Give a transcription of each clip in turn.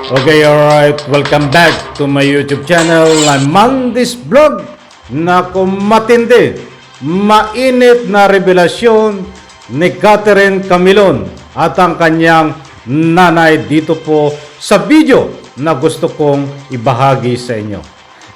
Okay, alright. Welcome back to my YouTube channel. I'm Mandis Vlog. Naku, matindi. Mainit na revelasyon ni Catherine Camilon at ang kanyang nanay dito po sa video na gusto kong ibahagi sa inyo.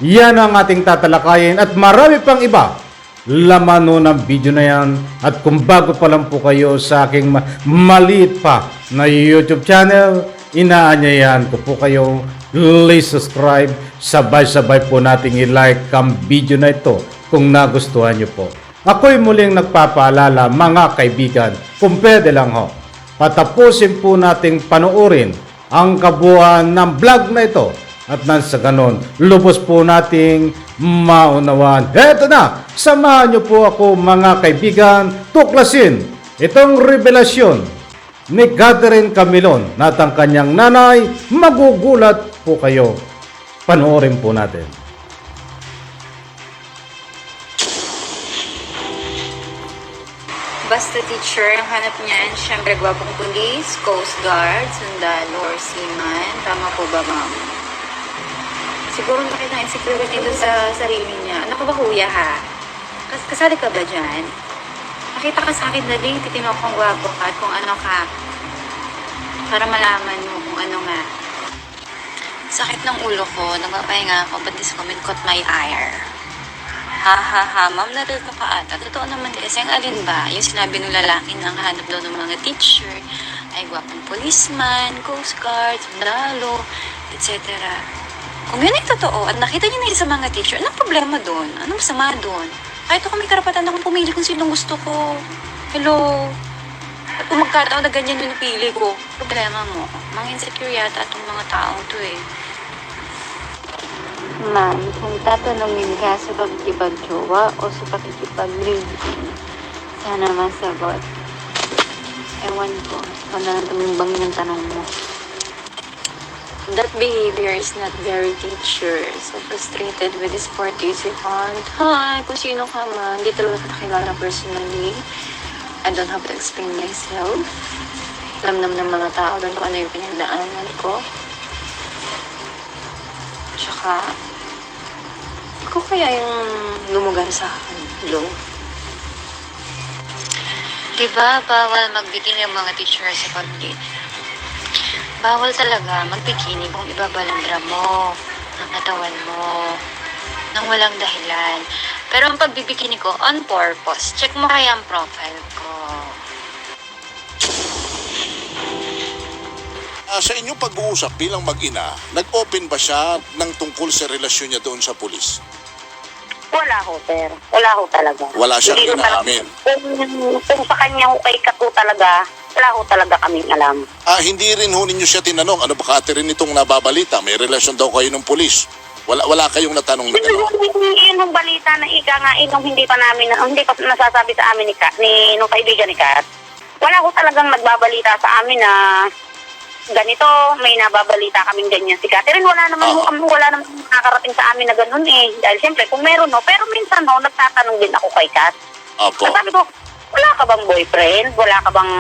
Yan ang ating tatalakayin at marami pang iba. Laman nun ng video na yan. At kung bago pa lang po kayo sa aking maliit pa na YouTube channel, inaanyayahan ko po kayo, please subscribe. Sabay-sabay po nating i-like ang video na ito kung nagustuhan nyo po. Ako'y muling nagpapaalala mga kaibigan, kung pwede lang ho, patapusin po nating panoorin ang kabuuan ng vlog na ito. At nang sa ganon, lubos po nating maunawan. Heto na, samahan nyo po ako mga kaibigan, tuklasin itong revelasyon ni Catherine Camilon at ang kanyang nanay. Magugulat po kayo. Panoorin po natin. Basta teacher, ang hanap niyan, syempre gwapong pulis, coast guard, sundalo, or seaman. Tama po ba, ma'am? Siguro nakita ng insecurity doon sa sarili niya. Ano ka ba, kuya, ha? Kasali ka ba dyan? Nakita ka sa akin dali, titinok kong gwapo ka at kung ano ka. Para malaman mo kung ano nga. Sakit ng ulo ko, nagpapahinga ako, but this comment caught my ire. Ha ha ha, ma'am, narito ka ata. Totoo naman kasi ang alin ba? Yung sinabi ng lalaki na hanap daw ng mga teacher ay gwapong policeman, coast guard, sundalo, etc. Kung yun ay totoo at nakita niyo na yun sa mga teacher, anong problema doon? Anong masama doon? Kahit ako may karapatan akong pumili kung sinong gusto ko. Hello? At kung magkataon na ganyan yung napili ko, problema mo. Mga insecure yata itong mga taong to eh. Ma'am, kung tatanungin ka sa pakikipag-jowa o sa pakikipag-living, sana masagot. Ewan ko, kung na tumimbang yung tanong mo. That behavior is not very teacher. So frustrated with this participant. Hi, kung sino ka man, hindi talaga nakilala personally. I don't have to explain myself. Alam naman ng mga tao doon kung ano yung pinagdaanan ko. Tsaka, ako kaya yung lumugar sa akin. Hello? Diba, bawal magbikini ang mga teacher sa public? Bawal talaga magbikini kung ibabalandra mo, ang katawan mo, nang walang dahilan. Pero ang pagbibikini ko, on purpose. Check mo kaya ang profile ko. Sa inyong pag-uusap bilang mag-ina, nag-open ba siya ng tungkol sa relasyon niya doon sa pulis? Wala ho, sir. Wala ho talaga. Wala siyang Hindi ho inaamin. Kung sa kanya ho kay Kato talaga, wala ho talaga kaming alam. Hindi rin ho ninyo siya tinanong, ano ba Catherine itong nababalita? May relasyon daw kayo ng pulis. Wala kayong natanong na gano'n. Yun yung balita na ika nga, nung hindi pa nasasabi sa amin nung kaibigan ni Kat. Wala ho talagang nagbabalita sa amin na ganito, may nababalita kaming ganyan. Si Catherine, wala naman nakakarating sa amin na ganun eh. Dahil siyempre, kung meron no, pero minsan no, nagtatanong din ako kay Kat. Opo. Sabi ko, wala ka bang boyfriend? Wala ka bang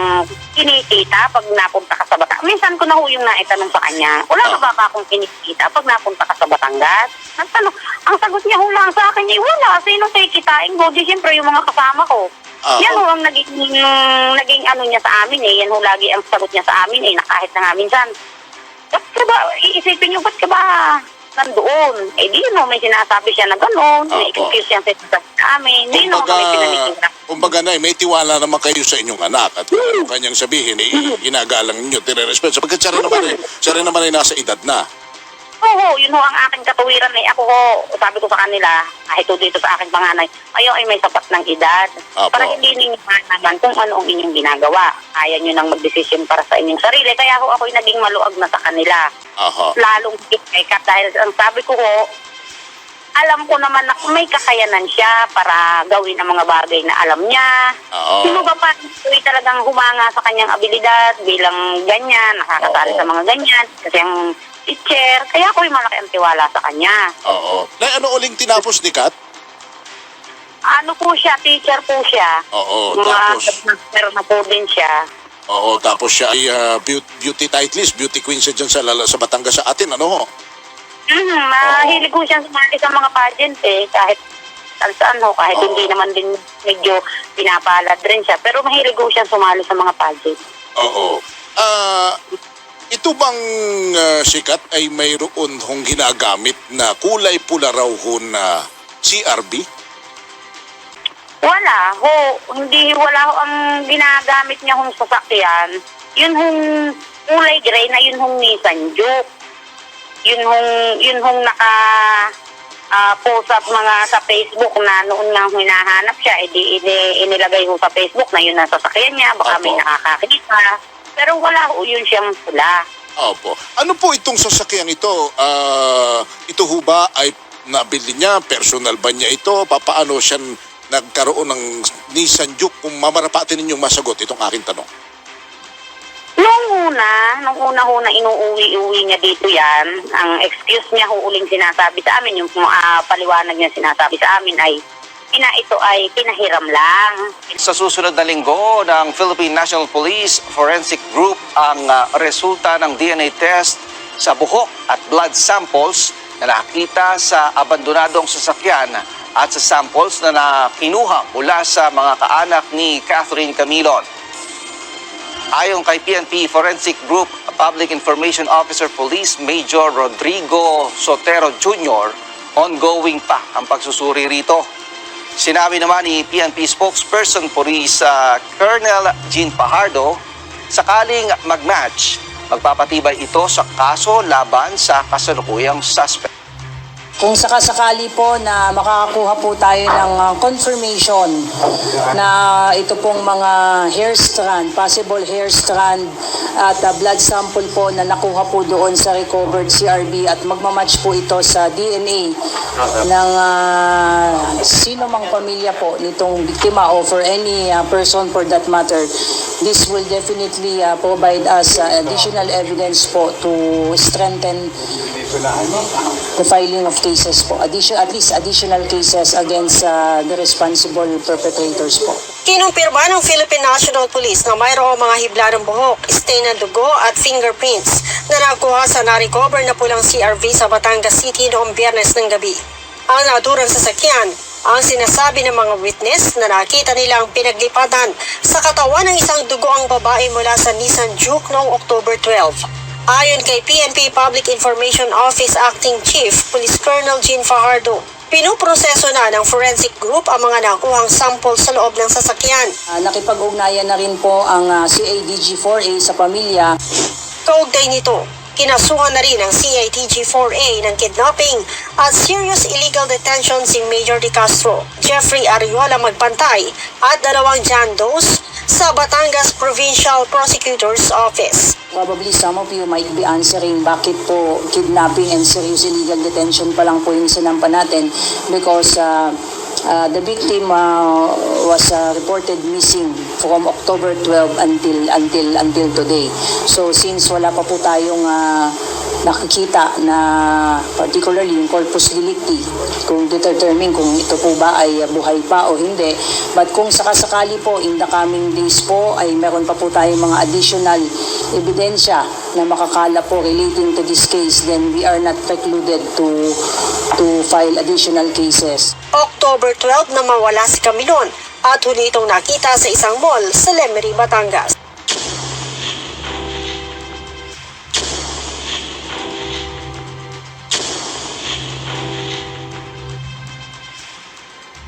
kinikita pag napunta ka sa Batangas? Minsan ko na ho yung naitanong sa kanya, wala ka ba akong kinikita pag napunta ka sa Batangas? Nagtanong, ang sagot niya ho lang sa akin, wala, sino tayo kitain ko? Di siyempre yung mga kasama ko. Yan ho ang naging ano niya sa amin eh. Yan ho lagi ang sagot niya sa amin eh, na kahit na nga minsan, ba't ka ba, iisipin niyo, ba't ka ba nandoon? Eh di no, may sinasabi siya na gano'n, may excuse siya sa amin, di no kami pinanikiran. Kumbaga na, may tiwala naman kayo sa inyong anak at ano kanyang sabihin, ginagalang ninyo, tire-respeto. Sapagkat siya rin naman ay nasa edad na. Oo, yun ho ang aking katuwiran eh. Ako ho, sabi ko sa kanila, kahit ho dito sa aking panganay, kayo ay may sapat ng edad. Apo. Para hindi ninyo naman kung ano ang inyong ginagawa. Kaya nyo nang magdesisyon para sa inyong sarili. Kaya ho ako'y naging maluag na sa kanila. Aha. Lalong kay Kat dahil ang sabi ko ho, alam ko naman na may kakayanan siya para gawin ang mga bagay na alam niya. Oo. Sino ba pa talagang humanga sa kanyang abilidad bilang ganyan, nakakasali sa mga ganyan. Kasi ang teacher, kaya ako'y malaki ang tiwala sa kanya. Oo. Na ano uling tinapos ni Kat? Ano po siya, teacher po siya. Oo, Mga tapos? master na po din siya. Oo, tapos siya ay beauty titleist, beauty queen siya dyan sa Batangas sa atin, ano? Mahilig ko siyang sumali sa mga pageant kahit saan ho, kahit hindi naman din medyo pinapalad rin siya. Pero mahilig ko siyang sumali sa mga pageant. Oo. Ito bang sikat ay mayroon hong ginagamit na kulay pula raw ho na CRV? Wala ho, wala ho ang ginagamit niya hong sasakyan. Yun hong kulay gray na yun hong Nissan Juke. Yun hong post up mga sa Facebook na noon nga hinahanap siya, inilagay ho sa Facebook na yun ang sasakyan niya, baka may nakakakita. Pero wala ho yun siyang pula. Opo. Ano po itong sasakyan ito? Ito ho ba ay nabili niya? Personal ba niya ito? Paano siya nagkaroon ng Nissan Juke? Kung mamarapatin ninyong masagot itong aking tanong. Nung una ho na inuuwi-uwi niya dito yan, ang excuse niya ho uling sinasabi sa amin, yung paliwanag niya sinasabi sa amin ay, ito ay pinahiram lang. Sa susunod na linggo ng Philippine National Police Forensic Group ang resulta ng DNA test sa buhok at blood samples na nakita sa abandonadong sasakyan at sa samples na kinuha mula sa mga kaanak ni Catherine Camilon. Ayon kay PNP Forensic Group Public Information Officer Police Major Rodrigo Sotero Jr., ongoing pa ang pagsusuri rito. Sinabi naman ni PNP spokesperson Police Colonel Jean Fajardo, sakaling mag-match, magpapatibay ito sa kaso laban sa kasalukuyang suspect. Kung sakasakali po na makakakuha po tayo ng confirmation na ito pong mga hair strand, possible hair strand at blood sample po na nakuha po doon sa recovered CRV at magmamatch po ito sa DNA ng sino mang pamilya po nitong biktima or for any person for that matter, this will definitely provide us additional evidence po to strengthen the filing of cases po, at least additional cases against the responsible perpetrators po. Kinumpirma ng Philippine National Police na mayroong mga hibla ng buhok, stain ng dugo at fingerprints na nakuha sa na-recover na pulang CRV sa Batangas City noong Biyernes ng gabi. Ang naturang sasakyan, ang sinasabi ng mga witness na nakita nilang pinaglipatan sa katawan ng isang dugoang babae mula sa Nissan Juke noong October 12. Ayon kay PNP Public Information Office Acting Chief Police Colonel Jean Fajardo, pinuproseso na ng forensic group ang mga nakuhang sample sa loob ng sasakyan. Nakipag-ugnayan na rin po ang CADG4A sa pamilya. Kaugnay nito, kinasuhan na rin ang CITG4A ng kidnapping at serious illegal detention si Major De Castro, Jeffrey Ariola Magpantay at 2 John Does sa Batangas Provincial Prosecutor's Office. Probably some of you might be answering bakit po kidnapping and serious illegal detention pa lang po yung sinampa natin because the victim was reported missing from October 12 until today. So since wala pa po tayong nakikita na particularly yung corpus delicti kung determine kung ito po ba ay buhay pa o hindi, but kung sakasakali po in the coming days po ay meron pa po tayong mga additional ebidensya na makakala po relating to this case, then we are not precluded to file additional cases. October 12 na mawala si Camilon at huli itong nakita sa isang mall sa Lemery, Batangas.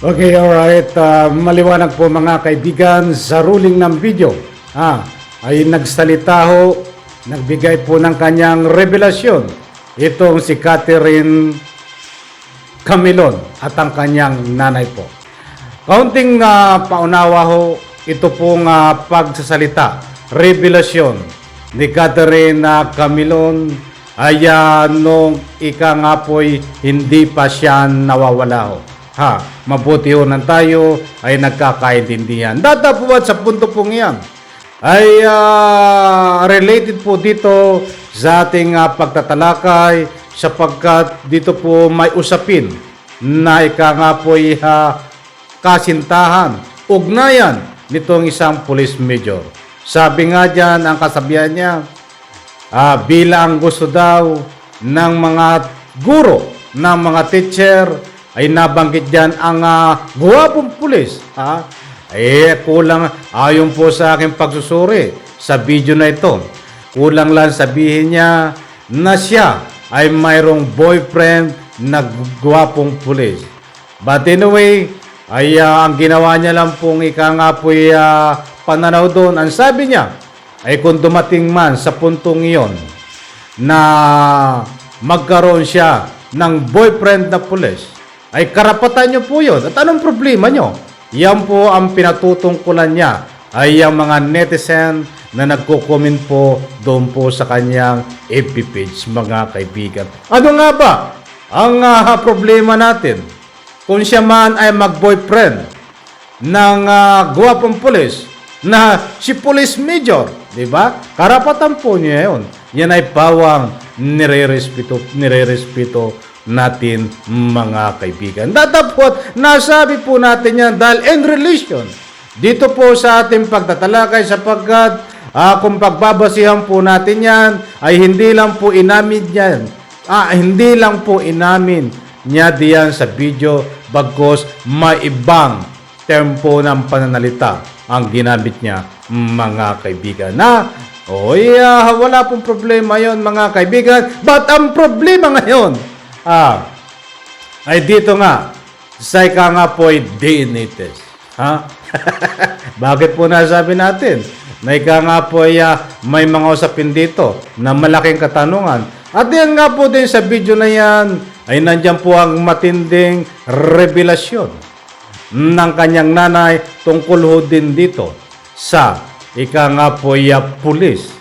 Okay, alright. Maliwanag po mga kaibigan sa ruling ng video. Ay nagsalita ho, nagbigay po ng kanyang revelasyon. Itong si Catherine Camilon at ang kanyang nanay po. Kaunting paunawa ho, ito pong pagsasalita, revelasyon ni Catherine Camilon ay nung ika nga po'y hindi pa siya nawawala ho. Mabuti ho nang tayo ay nagkakaintindihan. Dadapuan sa punto pong yan ay related po dito sa ating pagtatalakay sapagkat dito po may usapin na ika nga po'y kasintahan, ugnayan nitong isang police major Sabi nga dyan, ang kasabihan niya, bilang gusto daw ng mga guro, ng mga teacher, ay nabanggit dyan ang guwapong pulis. Kulang, ayon po sa aking pagsusuri sa video na ito, kulang lang sabihin niya na siya ay mayroong boyfriend na guwapong pulis. But anyway, ay ang ginawa niya lang pong pananaw doon. Ang sabi niya ay kung dumating man sa puntong iyon na magkaroon siya ng boyfriend na pulis, ay karapatan niyo po yun. At anong problema niyo? Yan po ang pinatutungkulan niya ay ang mga netizen na nagko-comment po doon po sa kanyang FB page, mga kaibigan. Ano nga ba ang problema natin? Kung siya man ay mag-boyfriend ng guwapong pulis na si Police Major, di ba? Karapatan po niya yun. Yan ay pawang nire-respeto natin, mga kaibigan. Datapot, nasabi po natin yan dahil in relation dito po sa ating pagtatalakay, sapagkat kung pagbabasihan po natin yan ay hindi lang po inamin niya diyan sa video, bagkos may ibang term po ng pananalita ang ginamit niya, mga kaibigan. Wala pong problema yon, mga kaibigan. But ang problema ngayon ay dito nga, sa nga po ay DNA test. Bakit po nasabi natin? Na nga po ay may mga usapin dito na malaking katanungan. At yan nga po din sa video na yan ay nandyan po ang matinding revelasyon ng kanyang nanay tungkol ho din dito sa nga po ay pulis.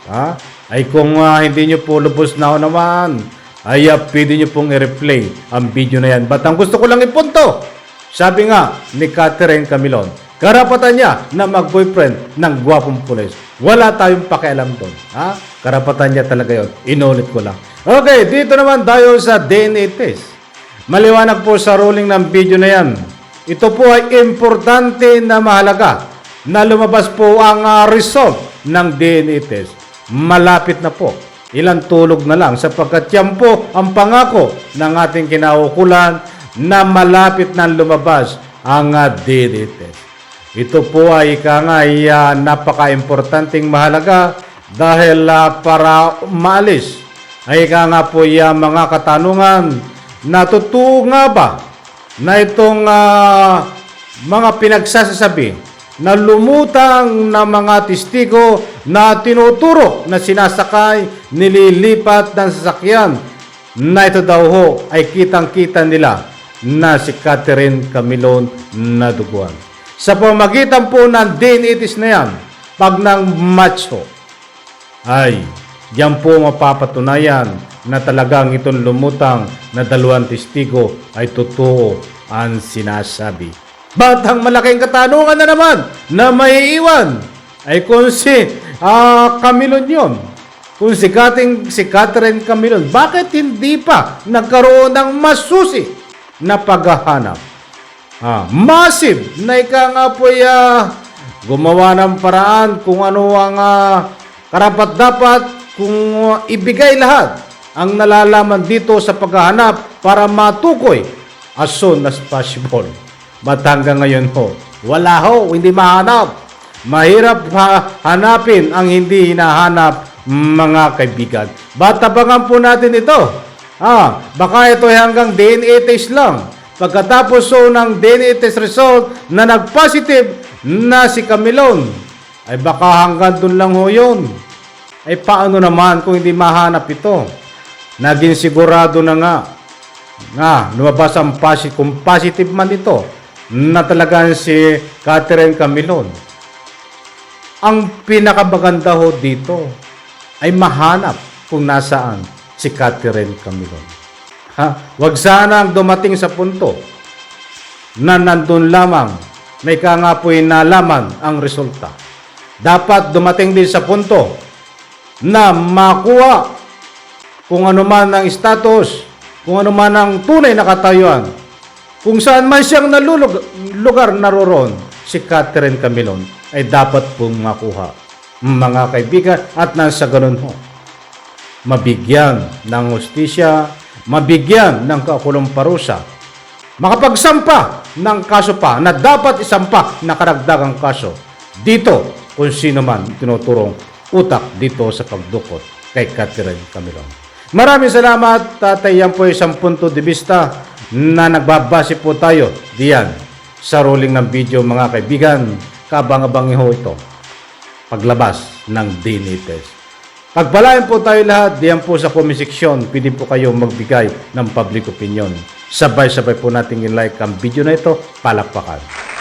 Ay kung hindi nyo po lubos na naman, ay pwede nyo pong i-replay ang video na yan. But ang gusto ko lang ipunto, sabi nga ni Catherine Camilon, karapatan niya na mag-boyfriend ng gwapong pulis. Wala tayong pakialam doon. Karapatan niya talaga yun. Inulit ko lang. Okay, dito naman tayo sa DNA test. Maliwanag po sa ruling ng video na yan. Ito po ay importante na mahalaga na lumabas po ang result ng DNA test. Malapit na po. Ilang tulog na lang sapagkat yan po ang pangako ng ating kinaukulan na malapit na lumabas ang DNA test. Ito po ay napaka-importanting mahalaga dahil para maalis ay po mga katanungan na totoo nga ba na itong mga pinagsasasabi na lumutang na mga testigo na tinuturo na sinasakay, nililipat ng sasakyan na ito daw ho ay kitang-kita nila na si Catherine Camilon na duguan. Sa pamagitan po ng DNA test na yan, pag nang match ho, ay yan po mapapatunayan na talagang itong lumutang na dalawang testigo ay totoo ang sinasabi. But ang malaking katanungan na naman na maiiwan ay kung si Camilon yun. Kung si Catherine Camilon, bakit hindi pa nagkaroon ng masusi na paghahanap? Massive na nga po gumawa ng paraan kung ano ang karapat-dapat, kung ibigay lahat ang nalalaman dito sa paghahanap para matukoy as soon as possible. But hanggang ngayon ho, wala ho, hindi mahanap. Mahirap hanapin ang hindi hinahanap, mga kaibigan. But tabangan po natin ito. Baka ito ay hanggang DNA test lang. Pagkatapos ng DNA test result na nag-positive na si Camilon, ay baka hanggang doon lang ho yun. Ay paano naman kung hindi mahanap ito? Naging sigurado na nga lumabas ang kung positive man ito na talagang si Catherine Camilon. Ang pinakabaganda ho dito ay mahanap kung nasaan si Catherine Camilon. Wag sana ang dumating sa punto na nandun lamang may nga po'y nalaman ang resulta. Dapat dumating din sa punto na makuha kung ano man ang status, kung ano man ang tunay na katayuan, kung saan man siyang lugar naroroon, si Catherine Camilon ay dapat pong makuha. mga kaibigan, at nasa ganun ho, mabigyan ng hustisya, mabigyan ng kakulong parusa, makapagsampa ng kaso pa na dapat isampa na karagdagang kaso dito kung sino man tinuturong utak dito sa pagdukot kay Catherine Camilon. Maraming salamat, tatay. Yan po isang punto de vista na nagbabase po tayo diyan sa ruling ng video, mga kaibigan. Kabang-abangi ho ito paglabas ng DNA test. Pagpalain po tayo lahat, diyan po sa comment section, pwede po kayo magbigay ng public opinion. Sabay-sabay po natin i-like ang video na ito, palakpakan.